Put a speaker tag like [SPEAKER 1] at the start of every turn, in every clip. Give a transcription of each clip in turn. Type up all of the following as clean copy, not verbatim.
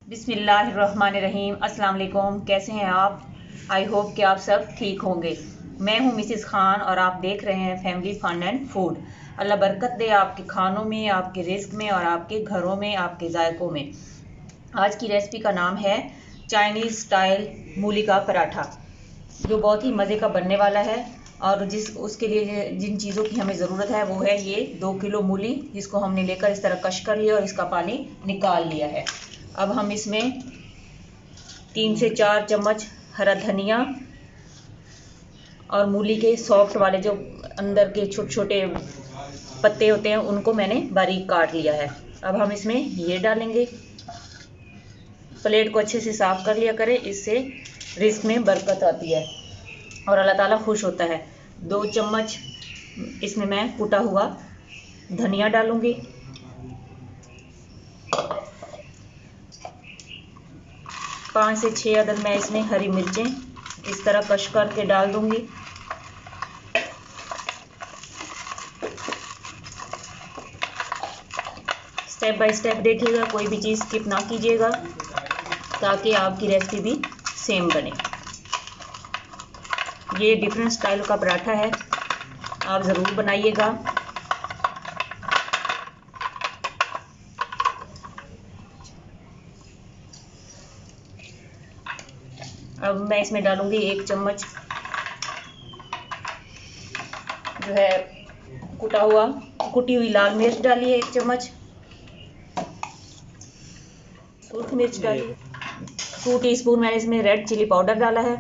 [SPEAKER 1] बिस्मिल्लाहिर्रहमानिर्रहीम। अस्सलाम वालेकुम। कैसे हैं आप? आई होप कि आप सब ठीक होंगे। मैं हूं मिसेस खान और आप देख रहे हैं फैमिली फन एंड फूड। अल्लाह बरकत दे आपके खानों में, आपके रिस्क में और आपके घरों में, आपके जायकों में। आज की रेसिपी का नाम है चाइनीज़ स्टाइल मूली का पराठा, जो बहुत ही मज़े का बनने वाला है। और उसके लिए जिन चीज़ों की हमें ज़रूरत है वो है ये 2 किलो मूली, जिसको हमने लेकर इस तरह कश कर लिया और इसका पानी निकाल लिया है। अब हम इसमें 3 से 4 चम्मच हरा धनिया और मूली के सॉफ्ट वाले जो अंदर के छोटे छोटे पत्ते होते हैं उनको मैंने बारीक काट लिया है। अब हम इसमें ये डालेंगे। प्लेट को अच्छे से साफ कर लिया करें, इससे रिस्क में बरकत आती है और अल्लाह ताला खुश होता है। 2 चम्मच इसमें मैं कुटा हुआ धनिया डालूंगी। 5 से 6 अदद मैं इसमें हरी मिर्चें इस तरह कश करके डाल दूंगी। स्टेप बाय स्टेप देखिएगा, कोई भी चीज़ स्किप ना कीजिएगा ताकि आपकी रेसिपी भी सेम बने। ये डिफरेंट स्टाइल का पराठा है, आप ज़रूर बनाइएगा। अब मैं इसमें डालूंगी 1 चम्मच जो है कुटी हुई लाल मिर्च डाली है, 1 चम्मच सूरख मिर्च डाली, 2 टीस्पून मैंने इसमें रेड चिली पाउडर डाला है,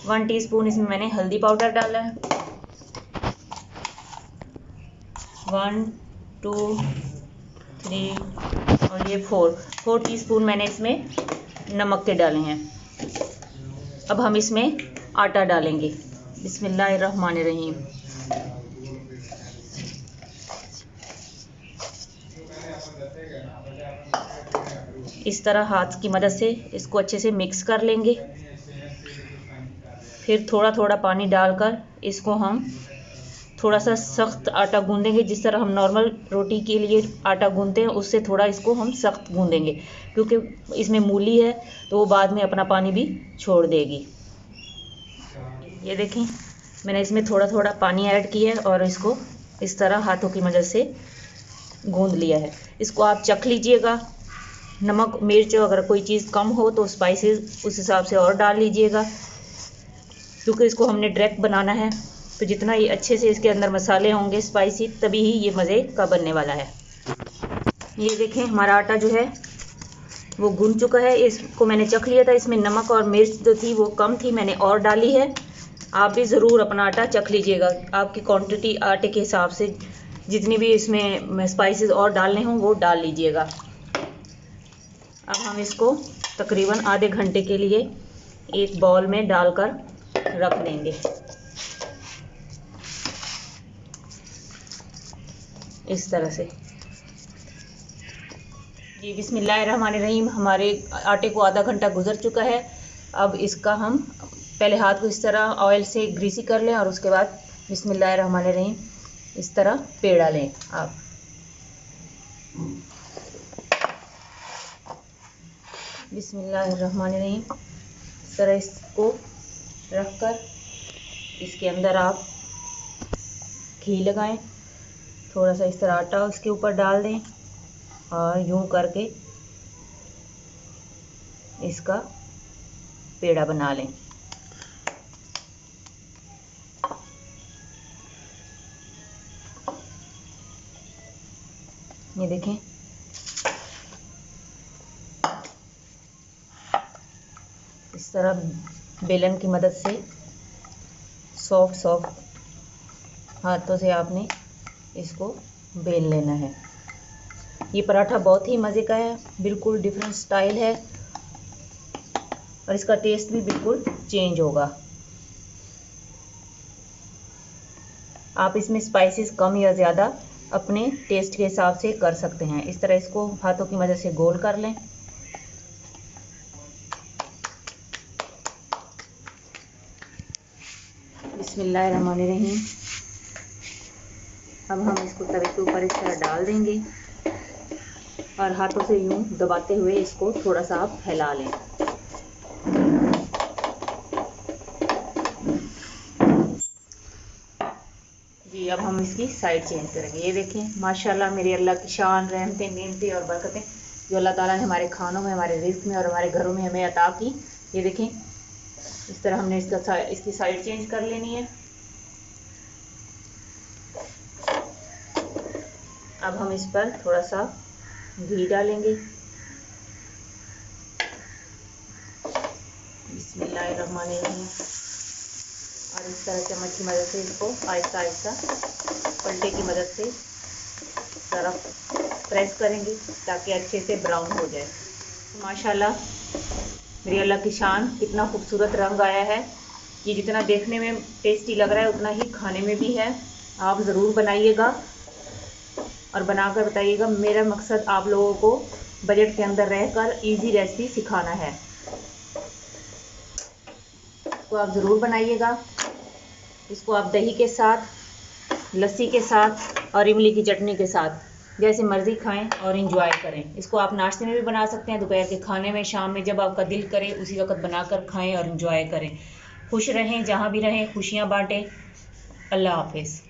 [SPEAKER 1] 1 टीस्पून इसमें मैंने हल्दी पाउडर डाला है, 1 2 3 और ये 4 टीस्पून मैंने इसमें नमक के डाले हैं। अब हम इसमें आटा डालेंगे। बिस्मिल्लाहिर्रहमानिर्रहीम। इस तरह हाथ की मदद से इसको अच्छे से मिक्स कर लेंगे। फिर थोड़ा थोड़ा पानी डालकर इसको हम थोड़ा सा सख्त आटा गूंदेंगे। जिस तरह हम नॉर्मल रोटी के लिए आटा गूंदते हैं उससे थोड़ा इसको हम सख्त गूंदेंगे, क्योंकि इसमें मूली है तो वो बाद में अपना पानी भी छोड़ देगी। ये देखें, मैंने इसमें थोड़ा थोड़ा पानी ऐड किया है और इसको इस तरह हाथों की मदद से गूंद लिया है। इसको आप चख लीजिएगा। नमक मिर्च अगर कोई चीज़ कम हो तो स्पाइसेस उस हिसाब से और डाल लीजिएगा, क्योंकि इसको हमने डायरेक्ट बनाना है। तो जितना ये अच्छे से इसके अंदर मसाले होंगे स्पाइसी, तभी ही ये मज़े का बनने वाला है। ये देखें, हमारा आटा जो है वो गूंद चुका है। इसको मैंने चख लिया था, इसमें नमक और मिर्च जो थी वो कम थी, मैंने और डाली है। आप भी ज़रूर अपना आटा चख लीजिएगा, आपकी क्वांटिटी आटे के हिसाब से जितनी भी इसमें स्पाइसेस और डालने हों वो डाल लीजिएगा। अब हम इसको तकरीबन आधे घंटे के लिए एक बाउल में डालकर रख देंगे। इस तरह से जी। बिस्मिल्लाहिर्रहमानिर्रहीम। हमारे आटे को आधा घंटा गुजर चुका है। अब इसका हम पहले हाथ को इस तरह ऑयल से ग्रीसी कर लें और उसके बाद बिस्मिल्लाहिर्रहमानिर्रहीम इस तरह पेड़ा लें आप। बिस्मिल्लाहिर्रहमानिर्रहीम इस तरह इसको रखकर इसके अंदर आप घी लगाएं, थोड़ा सा इस तरह आटा उसके ऊपर डाल दें और यूं करके इसका पेड़ा बना लें। ये देखें, इस तरह बेलन की मदद से सॉफ्ट हाथों से आपने इसको बेल लेना है। ये पराठा बहुत ही मज़े का है, बिल्कुल डिफरेंट स्टाइल है और इसका टेस्ट भी बिल्कुल चेंज होगा। आप इसमें स्पाइसेस कम या ज़्यादा अपने टेस्ट के हिसाब से कर सकते हैं। इस तरह इसको हाथों की मदद से गोल कर लें। बिस्मिल्लाहिर्रहमानिर्रहीम। अब हम इसको तवे के ऊपर इस तरह डाल देंगे और हाथों से यूं दबाते हुए इसको थोड़ा सा आप फैला लें। जी अब हम इसकी साइड चेंज करेंगे। ये देखें माशाल्लाह मेरी अल्लाह की शान, रहमतें, नेमतें और बरकतें जो अल्लाह ताला ने हमारे खानों में, हमारे रिज़्क़ में और हमारे घरों में हमें अता की। ये देखें इस तरह हमने इसकी साइड चेंज कर लेनी है। अब हम इस पर थोड़ा सा घी डालेंगे। बिस्मिल्लाहिर्रहमानिर्रहीम। और इस तरह चम्मच की मदद से इसको आहिस्ता आहिस्ता पलटे की मदद से ज़रा प्रेस करेंगे ताकि अच्छे से ब्राउन हो जाए। तो माशाल्लाह मेरी अल्लाह की शान, कितना खूबसूरत रंग आया है। ये जितना देखने में टेस्टी लग रहा है उतना ही खाने में भी है। आप ज़रूर बनाइएगा और बनाकर बताइएगा। मेरा मकसद आप लोगों को बजट के अंदर रहकर इजी रेसिपी सिखाना है, तो आप ज़रूर बनाइएगा। इसको आप दही के साथ, लस्सी के साथ और इमली की चटनी के साथ जैसे मर्ज़ी खाएं और इंजॉय करें। इसको आप नाश्ते में भी बना सकते हैं, दोपहर के खाने में, शाम में, जब आपका दिल करे उसी वक्त बनाकर खाएं और इंजॉय करें। खुश रहें, जहाँ भी रहें खुशियाँ बांटें। अल्लाह हाफिज़।